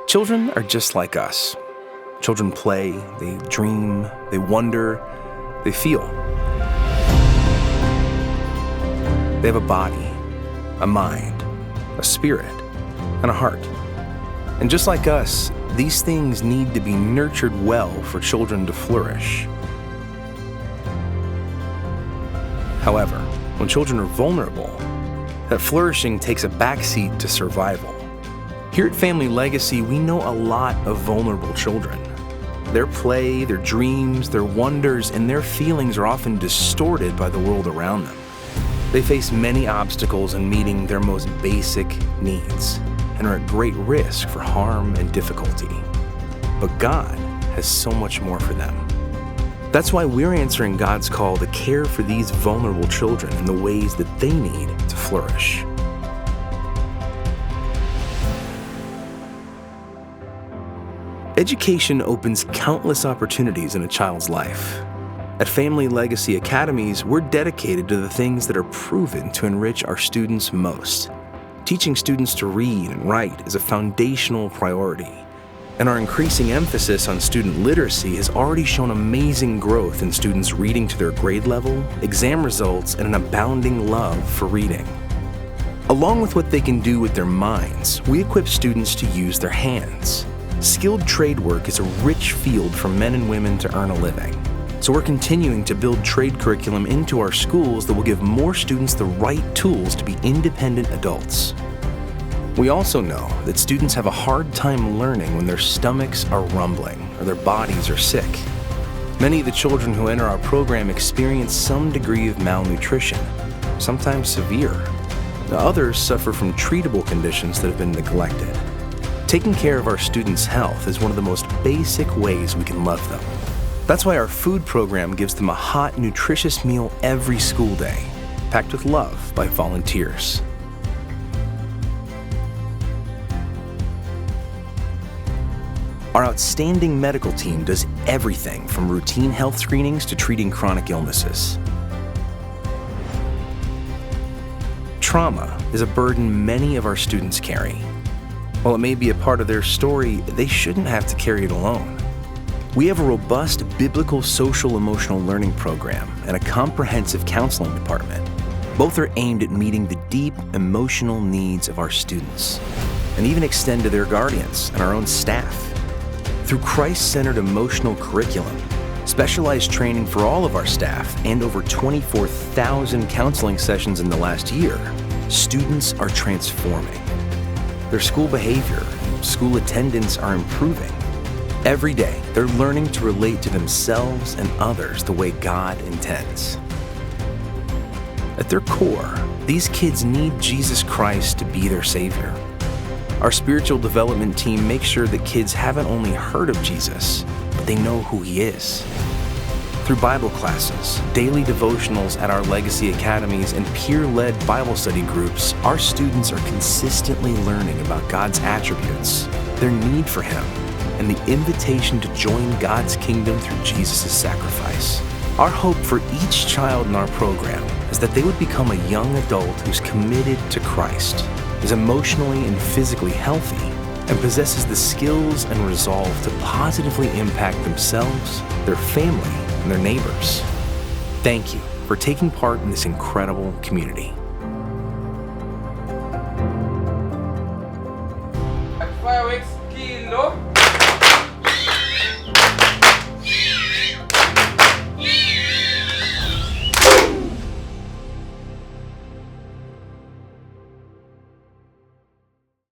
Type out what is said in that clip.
Children are just like us. Children play, they dream, they wonder, they feel. They have a body, a mind, a spirit, and a heart. And just like us, these things need to be nurtured well for children to flourish. However, when children are vulnerable, that flourishing takes a backseat to survival. Here at Family Legacy, we know a lot of vulnerable children. Their play, their dreams, their wonders, and their feelings are often distorted by the world around them. They face many obstacles in meeting their most basic needs and are at great risk for harm and difficulty. But God has so much more for them. That's why we're answering God's call to care for these vulnerable children in the ways that they need to flourish. Education opens countless opportunities in a child's life. At Family Legacy Academies, we're dedicated to the things that are proven to enrich our students most. Teaching students to read and write is a foundational priority, and our increasing emphasis on student literacy has already shown amazing growth in students reading to their grade level, exam results, and an abounding love for reading. Along with what they can do with their minds, we equip students to use their hands. Skilled trade work is a rich field for men and women to earn a living. So we're continuing to build trade curriculum into our schools that will give more students the right tools to be independent adults. We also know that students have a hard time learning when their stomachs are rumbling or their bodies are sick. Many of the children who enter our program experience some degree of malnutrition, sometimes severe. Others suffer from treatable conditions that have been neglected. Taking care of our students' health is one of the most basic ways we can love them. That's why our food program gives them a hot, nutritious meal every school day, packed with love by volunteers. Our outstanding medical team does everything from routine health screenings to treating chronic illnesses. Trauma is a burden many of our students carry. While it may be a part of their story, they shouldn't have to carry it alone. We have a robust biblical social emotional learning program and a comprehensive counseling department. Both are aimed at meeting the deep emotional needs of our students and even extend to their guardians and our own staff. Through Christ-centered emotional curriculum, specialized training for all of our staff, and over 24,000 counseling sessions in the last year, students are transforming. Their school behavior and school attendance are improving. Every day, they're learning to relate to themselves and others the way God intends. At their core, these kids need Jesus Christ to be their Savior. Our spiritual development team makes sure that kids haven't only heard of Jesus, but they know who He is. Through Bible classes, daily devotionals at our Legacy Academies, and peer-led Bible study groups, our students are consistently learning about God's attributes, their need for Him, and the invitation to join God's kingdom through Jesus' sacrifice. Our hope for each child in our program is that they would become a young adult who's committed to Christ, is emotionally and physically healthy, and possesses the skills and resolve to positively impact themselves, their family, and their neighbors. Thank you for taking part in this incredible community. Fireworks kilo.